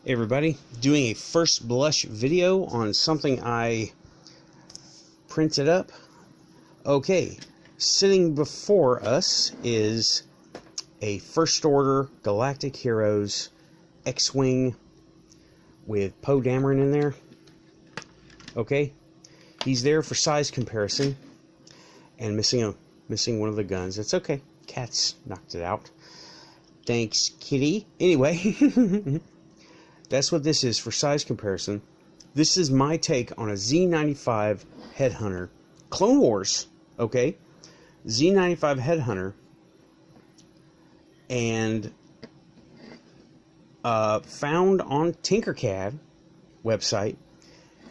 Hey everybody, doing a first blush video on something I printed up. Okay, sitting before us is a First Order Galactic Heroes X-Wing with Poe Dameron in there. Okay, he's there for size comparison and missing one of the guns. It's okay, Cats knocked it out. Thanks, kitty. Anyway, that's what this is for size comparison. This is my take on a Z95 Headhunter. Clone Wars, okay? Z95 Headhunter. And found on Tinkercad website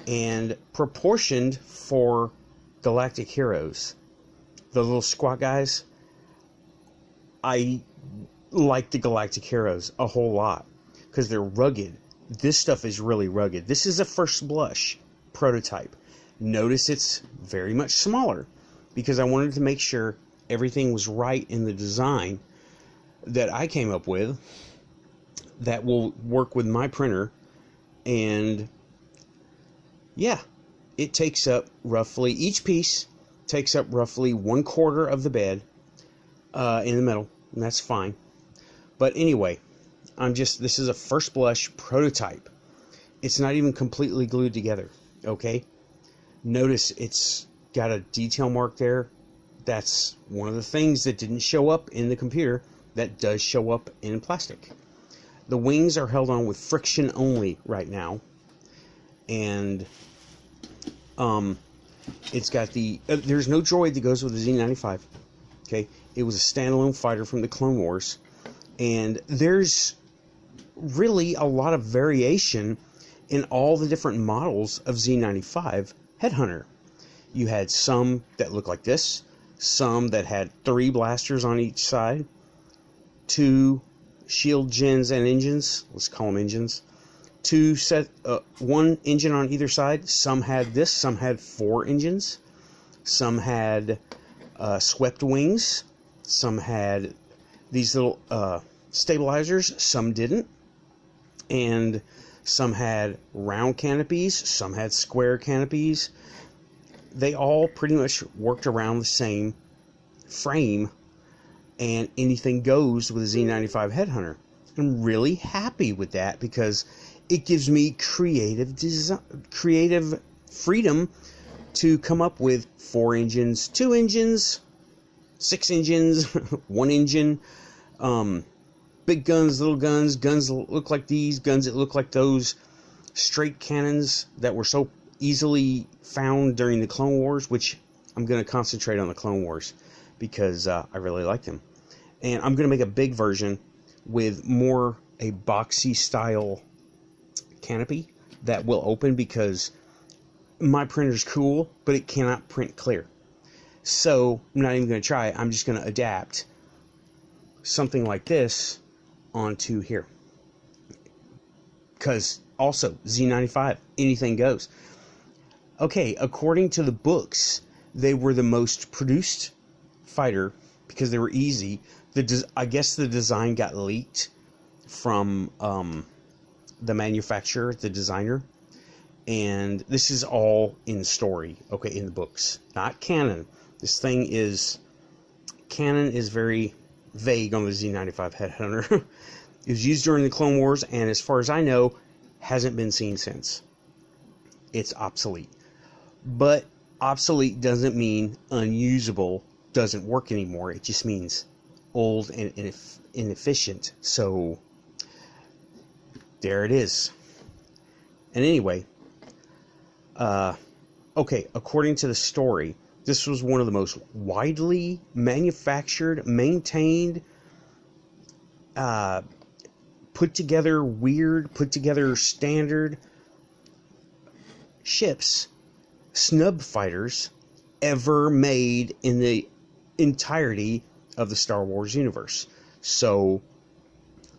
and proportioned for Galactic Heroes. The little squat guys. I like the Galactic Heroes a whole lot because they're rugged. This stuff is really rugged. This is a first blush prototype. Notice it's very much smaller because I wanted to make sure everything was right in the design that I came up with that will work with my printer. And yeah, it takes up roughly, each piece takes up roughly 1/4 of the bed in the middle, and that's fine. But anyway, this is a first blush prototype. It's not even completely glued together, okay? Notice it's got a detail mark there. That's one of the things that didn't show up in the computer that does show up in plastic. The wings are held on with friction only right now. And it's got the... there's no droid that goes with the Z95, okay? It was a standalone fighter from the Clone Wars. And there's really a lot of variation in all the different models of Z95 Headhunter. You had some that looked like this, some that had 3 blasters on each side, 2 shield gens and engines, let's call them engines, 1 engine on either side. Some had this, some had 4 engines, some had swept wings, some had these little stabilizers, some didn't, and some had round canopies, some had square canopies. They all pretty much worked around the same frame, and anything goes with a Z95 Headhunter. I'm really happy with that because it gives me creative freedom to come up with 4 engines, 2 engines, 6 engines, 1 engine, big guns, little guns, guns that look like these, guns that look like those, straight cannons that were so easily found during the Clone Wars, which I'm going to concentrate on the Clone Wars because I really like them. And I'm going to make a big version with more a boxy style canopy that will open because my printer's cool, but it cannot print clear. So I'm not even going to try it. I'm just going to adapt something like this onto here. Because also, Z95, anything goes. Okay, according to the books, they were the most produced fighter because they were easy. I guess the design got leaked from the manufacturer, the designer. And this is all in story, okay, in the books, not canon. This thing is, canon is very vague on the Z95 Headhunter. It was used during the Clone Wars, and as far as I know, hasn't been seen since. It's obsolete. But obsolete doesn't mean unusable, doesn't work anymore. It just means old and inefficient. So, there it is. And anyway, okay, according to the story, this was one of the most widely manufactured, maintained, put together standard ships, snub fighters, ever made in the entirety of the Star Wars universe. So,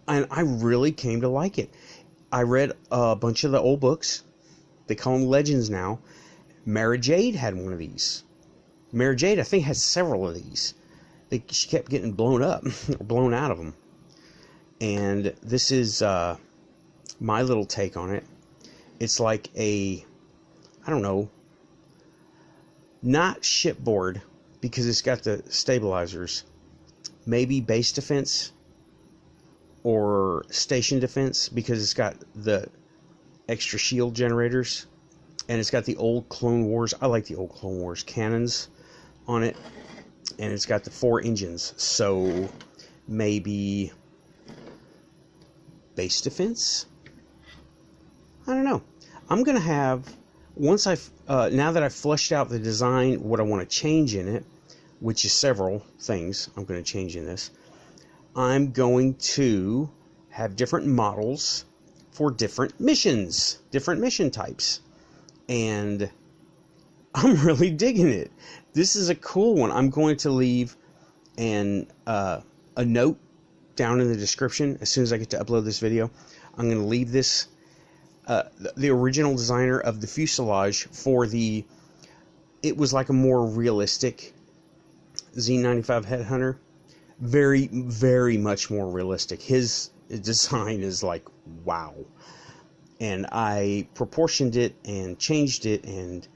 and I really came to like it. I read a bunch of the old books. They call them legends now. Mara Jade had one of these. Mara Jade, I think, has several of these. She kept getting blown up, or blown out of them. And this is my little take on it. It's like a, I don't know, not shipboard because it's got the stabilizers. Maybe base defense or station defense because it's got the extra shield generators. And it's got the old Clone Wars, I like the old Clone Wars cannons on it. And it's got the 4 engines. So maybe base defense? I don't know. I'm going to have, once I've, now that I've fleshed out the design, what I want to change in it, which is several things I'm going to change in this, I'm going to have different models for different missions, different mission types. And I'm really digging it. This is a cool one. I'm going to leave a note down in the description as soon as I get to upload this video. I'm going to leave this, the original designer of the fuselage for the, it was like a more realistic Z95 Headhunter. Very, very much more realistic. His design is like, wow. And I proportioned it and changed it and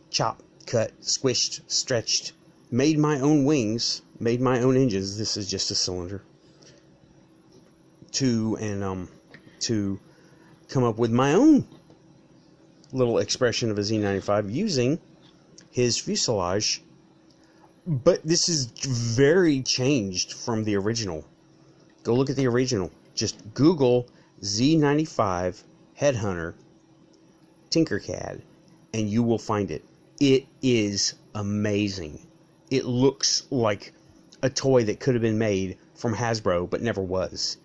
chopped, cut, squished, stretched, made my own wings, made my own engines. This is just a cylinder. To come up with my own little expression of a Z95 using his fuselage. But this is very changed from the original. Go look at the original. Just Google Z95 Headhunter Tinkercad and you will find it. It is amazing. It looks like a toy that could have been made from Hasbro but never was.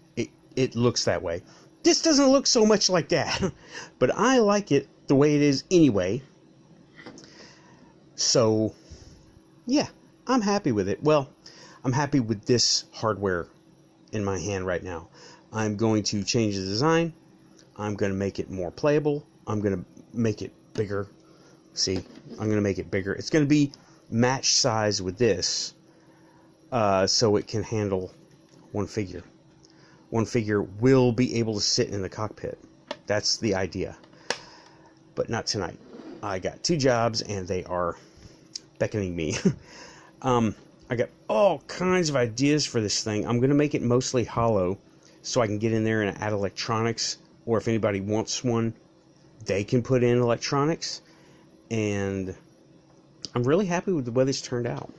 It looks that way. This doesn't look so much like that, but I like it the way it is anyway. So, yeah, I'm happy with it. Well, I'm happy with this hardware in my hand right now. I'm going to change the design. I'm going to make it more playable. I'm going to make it bigger. See, I'm going to make it bigger. It's going to be match size with this, so it can handle one figure. One figure will be able to sit in the cockpit. That's the idea. But not tonight. I got 2 jobs and they are beckoning me. I got all kinds of ideas for this thing. I'm going to make it mostly hollow so I can get in there and add electronics. Or if anybody wants one, they can put in electronics. And I'm really happy with the way this turned out.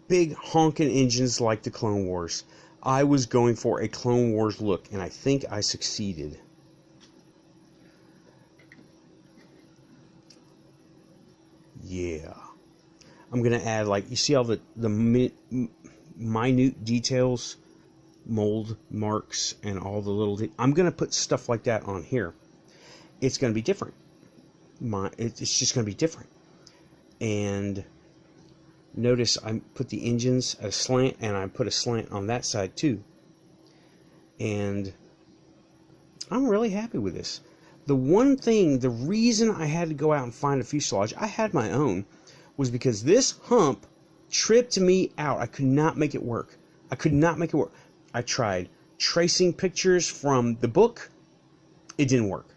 Big honking engines like the Clone Wars. I was going for a Clone Wars look, and I think I succeeded. Yeah. I'm going to add, like, you see all the minute details, mold marks, and all the little... I'm going to put stuff like that on here. It's going to be different. It's just going to be different. And... notice I put the engines at a slant, and I put a slant on that side too. And I'm really happy with this. The one thing, the reason I had to go out and find a fuselage, I had my own, was because this hump tripped me out. I could not make it work. I could not make it work. I tried tracing pictures from the book. It didn't work.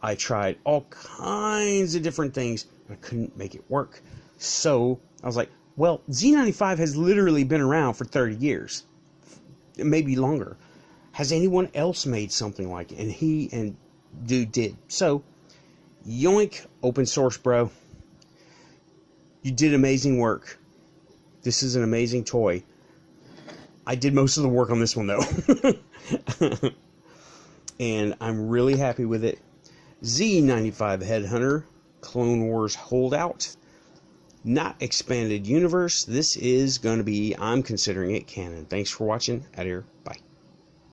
I tried all kinds of different things. I couldn't make it work. So I was like, well, Z95 has literally been around for 30 years, maybe longer. Has anyone else made something like it? And he and dude did. So, yoink, open source, bro. You did amazing work. This is an amazing toy. I did most of the work on this one, though. And I'm really happy with it. Z95 Headhunter, Clone Wars Holdout. Not expanded universe. This is going to be, I'm considering it canon. Thanks for watching. Out of here. Bye.